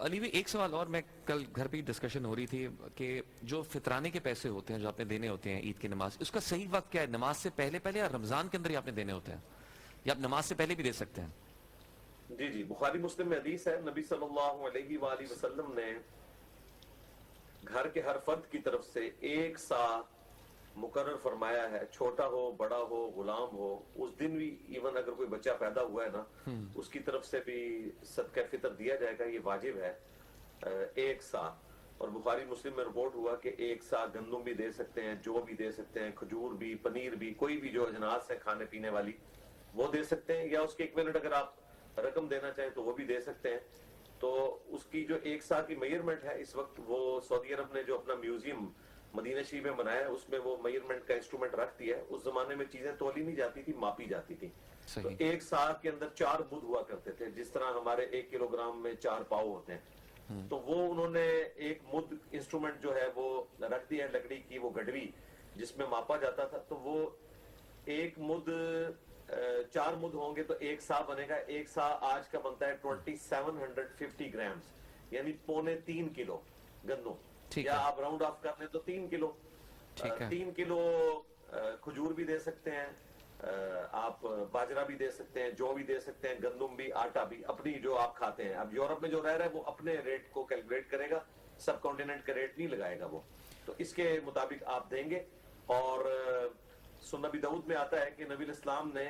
علی بھی ایک سوال اور، میں کل گھر پہ ہی ڈسکشن ہو رہی تھی کہ جو فطرانے کے پیسے ہوتے ہیں جو آپ نے دینے ہوتے ہیں عید کی نماز، اس کا صحیح وقت کیا ہے؟ نماز سے پہلے پہلے یا رمضان کے اندر ہی آپ نے دینے ہوتے ہیں، یا آپ نماز سے پہلے بھی دے سکتے ہیں؟ جی جی، بخاری مسلم میں حدیث ہے، نبی صلی اللہ علیہ وآلہ وسلم نے گھر کے ہر فرد کی طرف سے ایک سا مقرر فرمایا ہے، چھوٹا ہو بڑا ہو غلام ہو، اس دن بھی ایون اگر کوئی بچہ پیدا ہوا ہے نا، اس کی طرف سے بھی صدقہ فطر دیا جائے گا، یہ واجب ہے ایک سا۔ اور بخاری مسلم میں رپورٹ ہوا کہ ایک سا گندم بھی دے سکتے ہیں، جو بھی دے سکتے ہیں، کھجور بھی، پنیر بھی، کوئی بھی جو اجناس ہے کھانے پینے والی وہ دے سکتے ہیں، یا اس کے ایکویلنٹ اگر آپ رقم دینا چاہیں تو وہ بھی دے سکتے ہیں۔ تو اس کی جو ایک سا کی میئرمنٹ ہے اس وقت، وہ سعودی عرب نے جو اپنا میوزیم مدینہ شریف میں بنایا ہے اس میں وہ میئرمنٹ کا انسٹرومنٹ رکھ دیا ہے۔ اس زمانے میں چیزیں تولی نہیں جاتی تھی، ماپی جاتی تھی۔ تو صحیح۔ ایک سا کے اندر 4 مد ہوا کرتے تھے، جس طرح ہمارے 1 کلو گرام میں 4 پاؤ ہوتے ہیں، تو وہ انہوں نے ایک مد انسٹرومنٹ جو ہے وہ رکھ دیا ہے، لکڑی کی وہ گڈوی جس میں ماپا جاتا تھا۔ تو وہ ایک مد 4 مد ہوں گے تو ایک سا بنے گا۔ ایک سا آج کا بنتا ہے 2750 گرامز، یعنی 3.25 کلو گندم، ٹھیک یا ہے، آپ راؤنڈ آف کر لیں تو 3 کلو۔ ٹھیک ہے، 3 کلو کھجور بھی دے سکتے ہیں، آپ باجرہ بھی دے سکتے ہیں، جو بھی دے سکتے ہیں، گندم بھی، آٹا بھی، اپنی جو آپ کھاتے ہیں۔ اب یورپ میں جو رہ رہا ہے وہ اپنے ریٹ کو کیلکولیٹ کرے گا، سب کانٹیننٹ کا ریٹ نہیں لگائے گا وہ، تو اس کے مطابق آپ دیں گے۔ اور سنن نبی داؤد میں آتا ہے کہ نبی الاسلام نے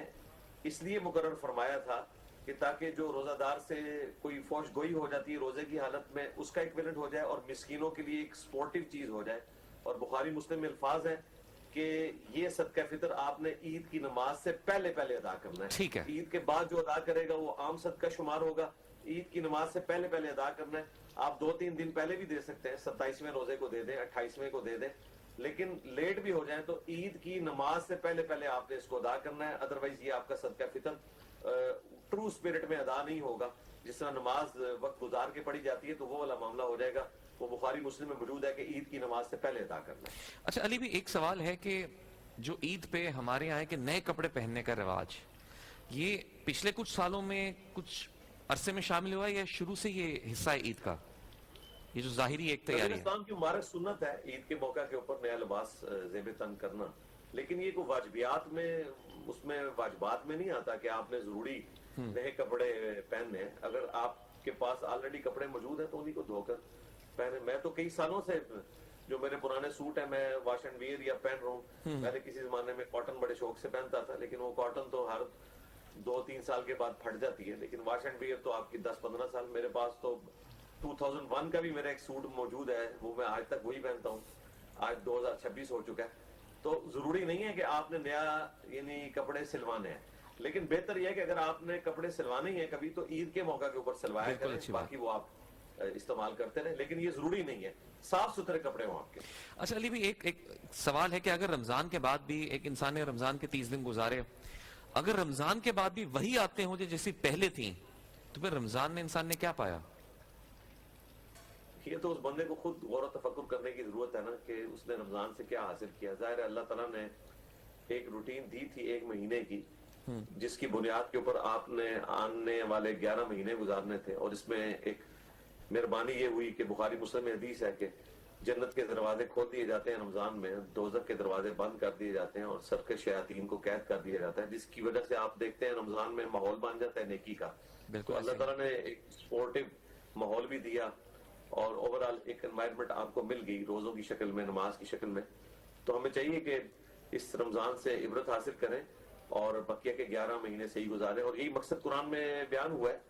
اس لیے مقرر فرمایا تھا کہ تاکہ جو روزہ دار سے کوئی فوش گوئی ہو جاتی ہے روزے کی حالت میں، اس کا ایکویلنٹ ہو جائے اور مسکینوں کے لیے ایک سپورٹیو چیز ہو جائے۔ اور بخاری مسلم میں الفاظ ہیں کہ یہ صدقہ فطر آپ نے عید کی نماز سے پہلے پہلے ادا کرنا ہے۔ ٹھیک ہے، عید کے بعد جو ادا کرے گا وہ عام صدقہ شمار ہوگا، عید کی نماز سے پہلے پہلے ادا کرنا ہے۔ آپ 2-3 دن پہلے بھی دے سکتے ہیں، 27ویں روزے کو دے دیں، 28ویں کو دے دیں، لیکن لیٹ بھی ہو جائیں تو عید کی نماز سے پہلے پہلے آپ نے اس کو ادا کرنا ہے، ادروائز یہ آپ کا صدقہ فطر ٹرو اسپرٹ میں ادا نہیں ہوگا۔ جس طرح نماز وقت گزار کے پڑھی جاتی ہے تو وہ والا معاملہ ہو جائے گا۔ وہ بخاری مسلم میں موجود ہے کہ عید کی نماز سے پہلے ادا کرنا ہے۔ اچھا علی بھی ایک سوال ہے کہ جو عید پہ ہمارے یہاں ہے کہ نئے کپڑے پہننے کا رواج، یہ پچھلے کچھ سالوں میں کچھ عرصے میں شامل ہوا ہے یا شروع سے یہ حصہ ہے عید کا، یہ جو ظاہری ایک نبی تیاری ہے؟ اسلام کی مبارک سنت ہے عید کے موقع کے اوپر نیا لباس زیب تن کرنا، لیکن یہ کوئی واجبیات میں، اس میں واجبات میں نہیں آتا کہ آپ نے ضروری نئے کپڑے پہننے ہیں۔ اگر آپ کے پاس آلریڈی کپڑے موجود ہیں تو انہیں کو دھو کر پہنے۔ میں تو کئی سالوں سے جو میرے پرانے سوٹ ہیں میں واش اینڈ ویئر یا پہن رہا ہوں۔ پہلے کسی زمانے میں کاٹن بڑے شوق سے پہنتا تھا، لیکن وہ کاٹن تو ہر 2-3 سال کے بعد پھٹ جاتی ہے، لیکن واش اینڈ ویئر تو آپ کی 10-15 سال۔ میرے پاس تو 2001 کا بھی میرا ایک سوٹ موجود ہے، وہ میں آج تک وہی پہنتا ہوں۔ آج 2026 ہو چکا ہے، تو ضروری نہیں ہے کہ آپ نے نیا یعنی کپڑے سلوانے ہیں، لیکن بہتر یہ ہے کہ اگر آپ نے کپڑے سلوانے ہی ہیں کبھی تو عید کے موقع کے اوپر سلوایا بالکل کریں، اچھی بات۔ باقی وہ آپ استعمال کرتے رہیں، لیکن یہ ضروری نہیں ہے، صاف ستھرے کپڑے ہوں آپ کے۔ اچھا علی بھی ایک سوال ہے کہ اگر رمضان کے بعد بھی ایک انسان نے رمضان کے 30 دن گزارے، اگر رمضان کے بعد بھی وہی آتے ہوں جو جیسی پہلے تھیں، تو پھر رمضان میں انسان نے کیا پایا؟ یہ تو اس بندے کو خود غور و تفکر کرنے کی ضرورت ہے نا کہ اس نے رمضان سے کیا حاصل کیا۔ ظاہر ہے اللہ تعالیٰ نے ایک روٹین دی تھی 1 مہینے کی، جس کی بنیاد کے اوپر آپ نے آنے والے 11 مہینے گزارنے تھے، اور اس میں ایک مہربانی یہ ہوئی کہ بخاری مسلم میں حدیث ہے کہ جنت کے دروازے کھول دیے جاتے ہیں رمضان میں، دوزخ کے دروازے بند کر دیے جاتے ہیں، اور سب کے شیاطین کو قید کر دیا جاتا ہے، جس کی وجہ سے آپ دیکھتے ہیں رمضان میں ماحول بن جاتا ہے نیکی کا۔ بالکل تو اللہ ایسے ہی۔ تعالیٰ نے ایک سپورٹیو ماحول بھی دیا، اور اوورال ایک انوائرمنٹ آپ کو مل گئی روزوں کی شکل میں، نماز کی شکل میں۔ تو ہمیں چاہیے کہ اس رمضان سے عبرت حاصل کریں اور بقیہ کے 11 مہینے صحیح گزاریں، اور یہی مقصد قرآن میں بیان ہوا ہے،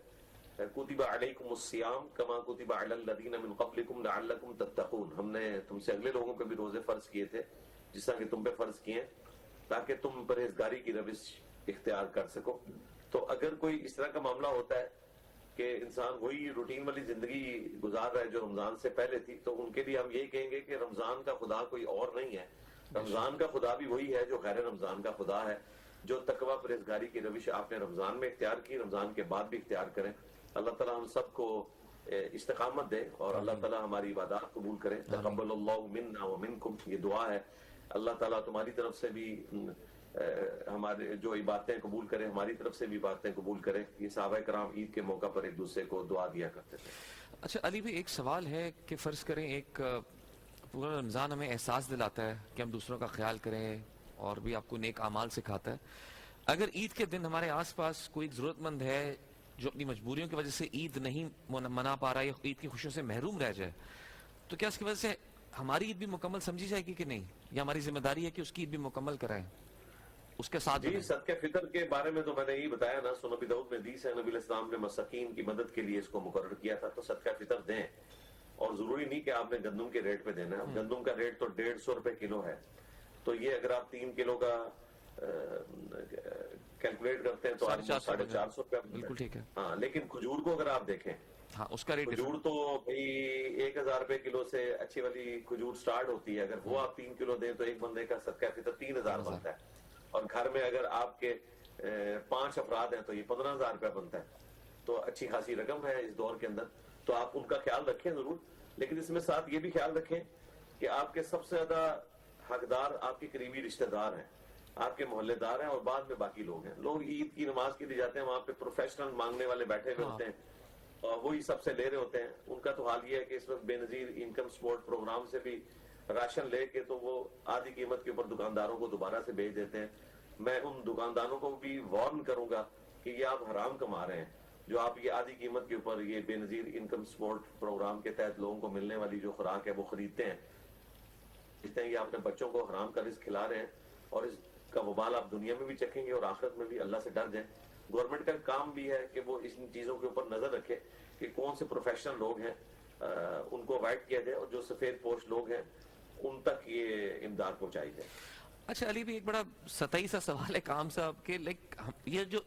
کتب علیکم الصیام کما کتب علی الذین من قبلکم لعلکم تتقون۔ ہم نے تم سے اگلے لوگوں پہ بھی روزے فرض کیے تھے جس طرح کہ تم پہ فرض کیے ہیں، تاکہ تم پرہیزگاری کی روش اختیار کر سکو۔ تو اگر کوئی اس طرح کا معاملہ ہوتا ہے کہ انسان وہی روٹین والی زندگی گزار رہا ہے جو رمضان سے پہلے تھی، تو ان کے لیے ہم یہی کہیں گے کہ رمضان کا خدا کوئی اور نہیں ہے، رمضان کا خدا بھی وہی ہے جو غیر رمضان کا خدا ہے۔ جو تقوی پرہیزگاری کی روش آپ نے رمضان میں اختیار کی، رمضان کے بعد بھی اختیار کریں۔ اللہ تعالیٰ ہم سب کو استقامت دے، اور اللہ تعالیٰ ہماری عبادات قبول کرے۔ تقبل اللہ منا ومنکم، یہ دعا ہے۔ اللہ تعالیٰ تمہاری طرف سے بھی ہمارے جو عبادتیں قبول کرے، ہماری طرف سے بھی عبادتیں قبول کرے۔ یہ صحابہ کرام عید کے موقع پر ایک دوسرے کو دعا دیا کرتے تھے۔ اچھا علی بھائی ایک سوال ہے کہ فرض کریں ایک پورا رمضان ہمیں احساس دلاتا ہے کہ ہم دوسروں کا خیال کریں اور بھی آپ کو نیک اعمال سکھاتا ہے. اگر عید کے دن ہمارے آس پاس کوئی ایک ضرورت مند ہے جو اپنی مجبوریوں کی وجہ سے عید نہیں منا پا رہا ہے یا عید کی خوشیوں سے محروم رہ جائے, تو کیا اس کی وجہ سے ہماری عید بھی مکمل سمجھی جائے گی کہ نہیں, یا ہماری ذمہ داری ہے کہ اس کی عید بھی مکمل کرائیں, اس کے ساتھ جی بنیں؟ صدقہ فطر کے بارے میں تو میں نے یہی بتایا نا, سنن ابی داؤد میں حدیث ہے, نبی علیہ السلام نے مساکین کی مدد کے لیے اس کو مقرر کیا تھا. تو صدقہ فطر دیں, اور ضروری نہیں کہ آپ نے گندم کے ریٹ پہ دینا ہے. گندم کا ریٹ تو 150 روپے کلو ہے, تو یہ اگر آپ 3 کلو کا کیلکولیٹ کرتے ہیں تو آپ 450 روپے. بالکل ٹھیک ہے. ہاں, لیکن کھجور کو اگر آپ دیکھیں, ہاں اس کا ریٹ کھجور تو بھائی 1000 روپے کلو سے اچھی والی کھجور سٹارٹ ہوتی ہے. اگر وہ آپ 3 کلو دیں تو ایک بندے کا صدقہ فطر 3000 بنتا ہے, اور گھر میں اگر آپ کے 5 افراد ہیں تو یہ 15000 روپے بنتا ہے. تو اچھی خاصی رقم ہے اس دور کے اندر, تو آپ ان کا خیال رکھیں ضرور. لیکن اس میں ساتھ یہ بھی خیال رکھیں کہ آپ کے سب سے زیادہ حقدار آپ کے قریبی رشتہ دار ہیں, آپ کے محلے دار ہیں, اور بعد میں باقی لوگ ہیں. لوگ عید کی نماز کے لیے جاتے ہیں, وہاں پہ پروفیشنل مانگنے والے بیٹھے ہوئے ہوتے ہیں, اور وہی سب سے لے رہے ہوتے ہیں. ان کا تو حال یہ ہے کہ اس وقت بے نظیر انکم سپورٹ پروگرام سے بھی راشن لے کے تو وہ آدھی قیمت کے اوپر دکانداروں کو دوبارہ سے بیچ دیتے ہیں. میں ان دکانداروں کو بھی وارن کروں گا کہ یہ آپ حرام کما رہے ہیں, جو آپ یہ آدھی قیمت کے اوپر یہ بے نظیر انکم سپورٹ پروگرام کے تحت لوگوں کو ملنے والی جو خوراک ہے وہ خریدتے ہیں. یہ اپنے بچوں کو حرام کا رزق کھلا رہے ہیں, اور اس کا وبال آپ دنیا میں بھی چکھیں گے اور آخرت میں بھی. اللہ سے ڈر جائیں. گورنمنٹ کا کام بھی ہے کہ وہ اس چیزوں کے اوپر نظر رکھے کہ کون سے پروفیشنل لوگ ہیں, ان کو اوائڈ کیا جائے, اور جو سفید پوش لوگ ہیں ان تک یہ امداد پہنچائی جائے. اچھا علی بھی ایک بڑا سطحی سا سوال ہے کام صاحب کہ لائک یہ جو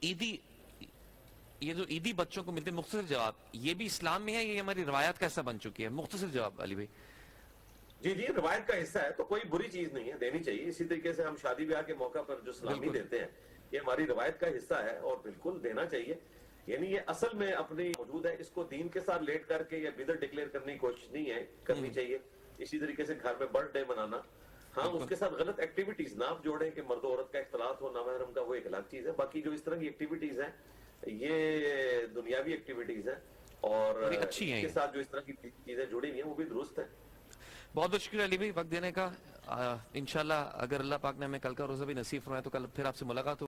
عیدی بچوں کو ملتے ہیں, مختصر جواب, یہ بھی اسلام میں ہے, یہ ہماری روایات کا حصہ بن چکی ہے؟ مختصر جواب علی بھائی. جی جی, روایت کا حصہ ہے تو کوئی بری چیز نہیں ہے, دینی چاہیے. اسی طریقے سے ہم شادی بیاہ کے موقع پر جو سلامی دیتے ہیں یہ ہماری روایت کا حصہ ہے, اور بالکل دینا چاہیے. یعنی یہ اصل میں اپنی موجود ہے, اس کو دین کے ساتھ لیٹ کر کے یا بدعت ڈکلیئر کرنے کی کوشش نہیں ہے کرنی چاہیے. اسی طریقے سے گھر میں برتھ ڈے منانا, ہاں اس کے ساتھ غلط ایکٹیویٹیز نہ آپ جوڑیں کہ مرد و عورت کا اختلاط ہو نامحرم کا, وہ ایک الگ چیز ہے. باقی جو اس طرح کی ایکٹیویٹیز ہیں یہ دنیاوی ایکٹیویٹیز ہیں, اور اس کے ساتھ جو اس طرح کی چیزیں جڑی ہوئی ہیں وہ بھی درست ہیں. بہت بہت شکریہ علی بھائی وقت دینے کا. انشاءاللہ اگر اللہ پاک نے ہمیں کل کا روزہ بھی نصیب فرمائے تو کل پھر آپ سے ملاقات ہو.